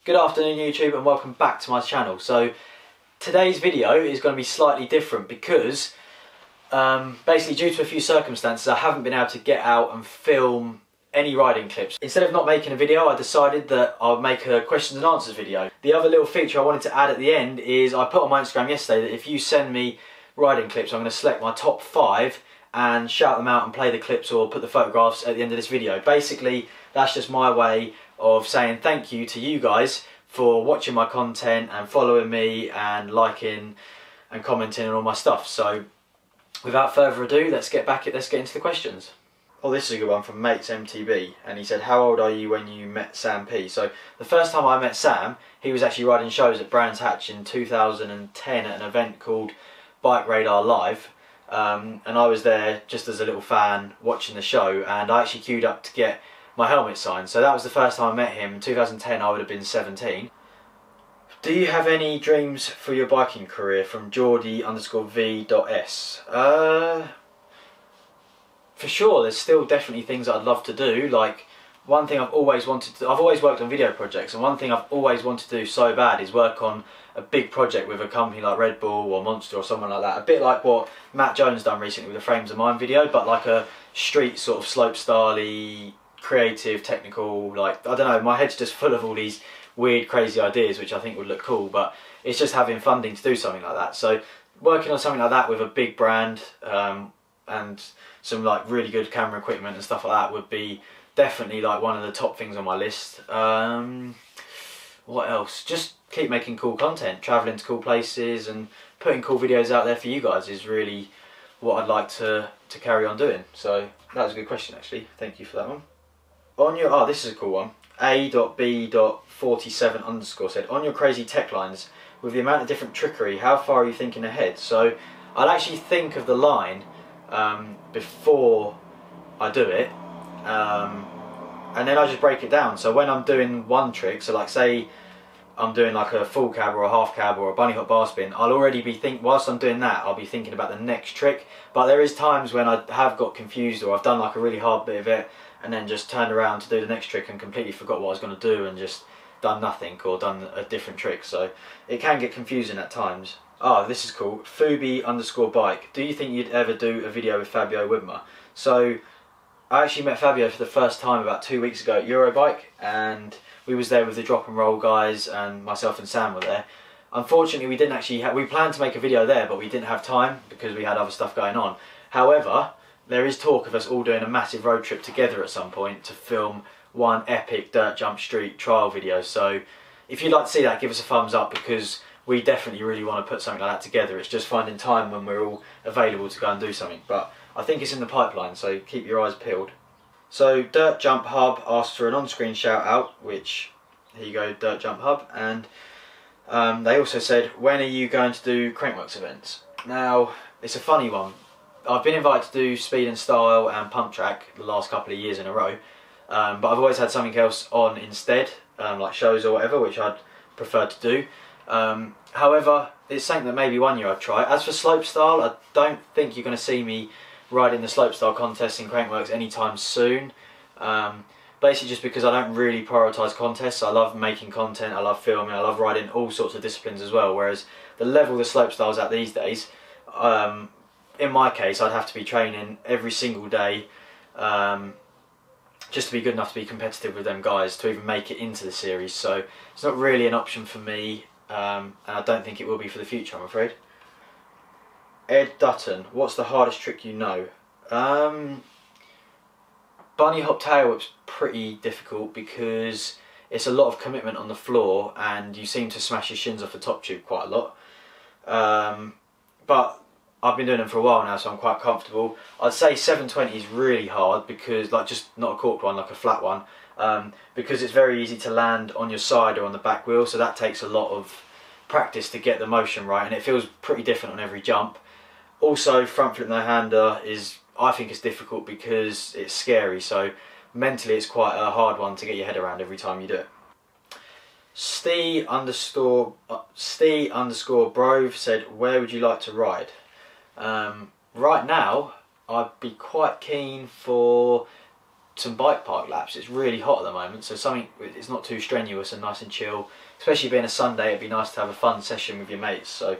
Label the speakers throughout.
Speaker 1: Good afternoon YouTube and welcome back to my channel. So today's video is going to be slightly different because basically due to a few circumstances I haven't been able to get out and film any riding clips. Instead of not making a video, I decided that I'll make a questions and answers video. The other little feature I wanted to add at the end is I put on my Instagram yesterday that if you send me riding clips, I'm going to select my top 5 and shout them out and play the clips or put the photographs at the end of this video. Basically that's just my way of saying thank you to you guys for watching my content and following me and liking and commenting on all my stuff. So without further ado, let's get into the questions. Oh, this is a good one from Mates MTB, and he said, how old are you when you met Sam P? So the first time I met Sam, he was actually riding shows at Brands Hatch in 2010 at an event called Bike Radar Live, and I was there just as a little fan watching the show, and I actually queued up to get my helmet signed. So that was the first time I met him. In 2010 I would have been 17. Do you have any dreams for your biking career? From Geordie_V.S. For sure, there's still definitely things that I'd love to do. Like, one thing I've always wanted to, I've always worked on video projects, and one thing I've always wanted to do so bad is work on a big project with a company like Red Bull or Monster or someone like that. A bit like what Matt Jones done recently with the Frames of Mine video, but like a street sort of slopestyle-y, creative, technical, like, I don't know, my head's just full of all these weird, crazy ideas which I think would look cool, but it's just having funding to do something like that. So working on something like that with a big brand and some like really good camera equipment and stuff like that would be definitely like one of the top things on my list. What else? Just keep making cool content, travelling to cool places and putting cool videos out there for you guys is really what I'd like to carry on doing. So that was a good question actually, thank you for that one. On your, oh, this is a cool one. A.B.47_ said, on your crazy tech lines, with the amount of different trickery, how far are you thinking ahead? So I'll actually think of the line before I do it, and then I just break it down. So when I'm doing one trick, so like say I'm doing like a full cab or a half cab or a bunny hop bar spin, I'll already be whilst I'm doing that, I'll be thinking about the next trick. But there is times when I have got confused or I've done like a really hard bit of it and then just turned around to do the next trick and completely forgot what I was going to do and just done nothing or done a different trick. So it can get confusing at times. Oh, this is cool. Fubi_bike. Do you think you'd ever do a video with Fabio Widmer? So I actually met Fabio for the first time about 2 weeks ago at Eurobike, and we was there with the drop and roll guys, and myself and Sam were there. Unfortunately, we didn't actually we planned to make a video there, but we didn't have time because we had other stuff going on. However, there is talk of us all doing a massive road trip together at some point to film one epic dirt jump street trial video. So if you'd like to see that, give us a thumbs up, because we definitely really want to put something like that together. It's just finding time when we're all available to go and do something, but I think it's in the pipeline, so keep your eyes peeled. So Dirt Jump Hub asked for an on-screen shout out, which, here you go, Dirt Jump Hub, and they also said, when are you going to do Crankworx events? Now, it's a funny one. I've been invited to do Speed and Style and Pump Track the last couple of years in a row, but I've always had something else on instead, like shows or whatever, which I'd prefer to do. However, it's something that maybe one year I'd try. As for Slopestyle, I don't think you're going to see me riding the Slopestyle contest in Crankworx anytime soon. Basically just because I don't really prioritise contests. I love making content, I love filming, I love riding all sorts of disciplines as well, whereas the level the Slopestyle's at these days, in my case I'd have to be training every single day just to be good enough to be competitive with them guys to even make it into the series. So it's not really an option for me, and I don't think it will be for the future, I'm afraid. Ed Dutton, what's the hardest trick you know? Bunny hop tail whip's pretty difficult because it's a lot of commitment on the floor and you seem to smash your shins off the top tube quite a lot. But I've been doing them for a while now, so I'm quite comfortable. I'd say 720 is really hard because, like, just not a corked one, like a flat one, because it's very easy to land on your side or on the back wheel, so that takes a lot of practice to get the motion right, and it feels pretty different on every jump. Also, front flip no hander is, I think it's difficult because it's scary, so mentally it's quite a hard one to get your head around every time you do it. Steve_Brove said, where would you like to ride? Right now, I'd be quite keen for some bike park laps. It's really hot at the moment, so something it's not too strenuous and nice and chill. Especially being a Sunday, it'd be nice to have a fun session with your mates. So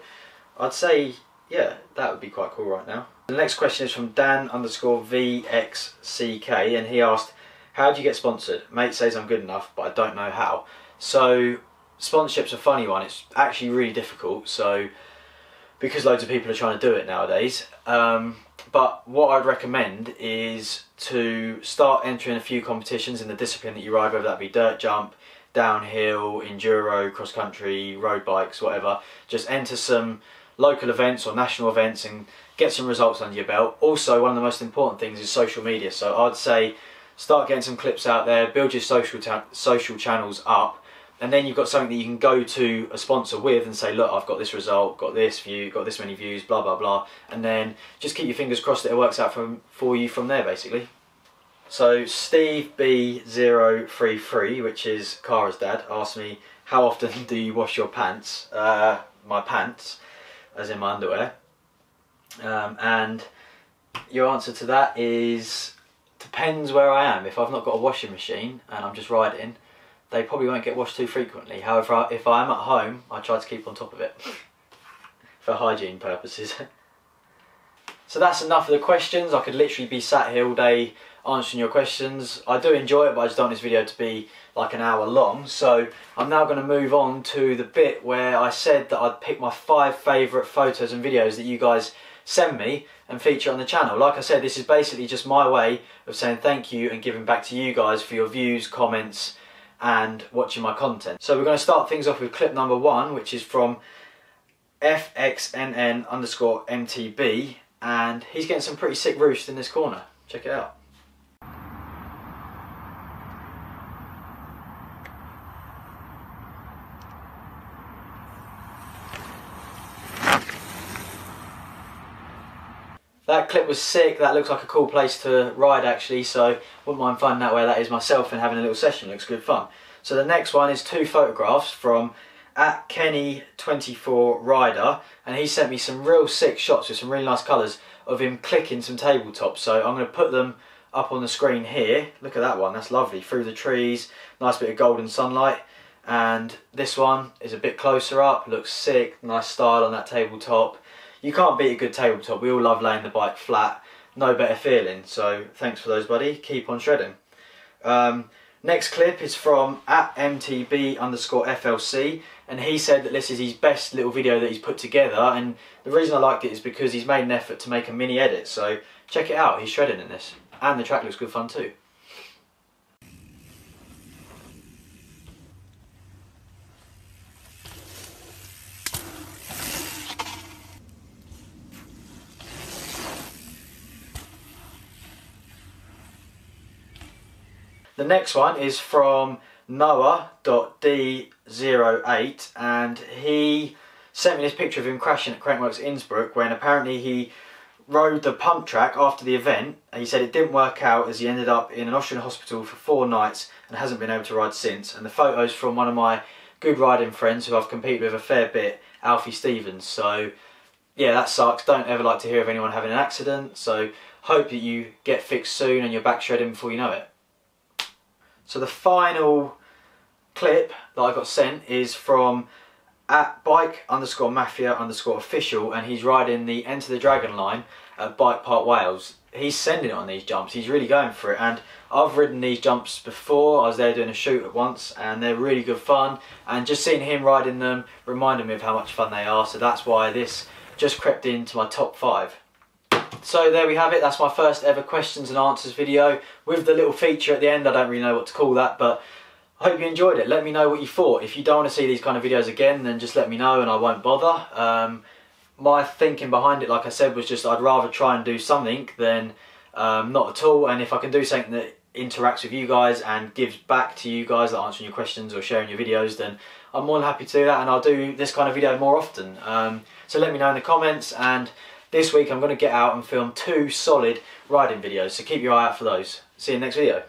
Speaker 1: I'd say, yeah, that would be quite cool right now. The next question is from Dan_VXCK, and he asked, how do you get sponsored? Mate says I'm good enough, but I don't know how. So sponsorship's a funny one. It's actually really difficult, so because loads of people are trying to do it nowadays. But what I'd recommend is to start entering a few competitions in the discipline that you ride, whether that be dirt jump, downhill, enduro, cross country, road bikes, whatever. Just enter some local events or national events and get some results under your belt. Also, one of the most important things is social media. So I'd say start getting some clips out there, build your social channels up, and then you've got something that you can go to a sponsor with and say, look, I've got this result, got this view, got this many views, blah blah blah, and then just keep your fingers crossed that it works out for you from there, basically. So Steve B033, which is Cara's dad, asked me, how often do you wash your pants? My pants, as in my underwear. And your answer to that is, depends where I am. If I've not got a washing machine and I'm just riding, they probably won't get washed too frequently. However, if I'm at home, I try to keep on top of it for hygiene purposes. So that's enough of the questions. I could literally be sat here all day answering your questions. I do enjoy it, but I just don't want this video to be like an hour long. So I'm now going to move on to the bit where I said that I'd pick my 5 favourite photos and videos that you guys send me and feature on the channel. Like I said, this is basically just my way of saying thank you and giving back to you guys for your views, comments and watching my content. So we're going to start things off with clip number 1, which is from FXNN_MTB, and he's getting some pretty sick roost in this corner. Check it out. That clip was sick. That looks like a cool place to ride actually, so wouldn't mind finding out where that is myself and having a little session. Looks good fun. So the next one is 2 photographs from @Kenny24Rider, and he sent me some real sick shots with some really nice colours of him clicking some tabletops. So I'm going to put them up on the screen here. Look at that one, that's lovely. Through the trees, nice bit of golden sunlight. And this one is a bit closer up, looks sick, nice style on that tabletop. You can't beat a good tabletop. We all love laying the bike flat. No better feeling. So thanks for those, buddy. Keep on shredding. Next clip is from @MTB_FLC, and he said that this is his best little video that he's put together, and the reason I liked it is because he's made an effort to make a mini edit. So check it out. He's shredding in this, and the track looks good fun too. The next one is from Noah.D08, and he sent me this picture of him crashing at Crankworx Innsbruck when apparently he rode the pump track after the event. He said it didn't work out as he ended up in an Austrian hospital for 4 nights and hasn't been able to ride since. And the photo's from one of my good riding friends who I've competed with a fair bit, Alfie Stevens. So yeah, that sucks. Don't ever like to hear of anyone having an accident. So hope that you get fixed soon and you're back shredding before you know it. So the final clip that I got sent is from @bike_mafia_official, and he's riding the Enter the Dragon line at Bike Park Wales. He's sending it on these jumps. He's really going for it, and I've ridden these jumps before. I was there doing a shoot at once, and they're really good fun, and just seeing him riding them reminded me of how much fun they are. So that's why this just crept into my top 5. So there we have it. That's my first ever questions and answers video with the little feature at the end. I don't really know what to call that, but I hope you enjoyed it. Let me know what you thought. If you don't want to see these kind of videos again, then just let me know and I won't bother. My thinking behind it, like I said, was just I'd rather try and do something than not at all. And if I can do something that interacts with you guys and gives back to you guys, like answering your questions or sharing your videos, then I'm more than happy to do that, and I'll do this kind of video more often. So let me know in the comments, and this week I'm going to get out and film 2 solid riding videos, so keep your eye out for those. See you in the next video.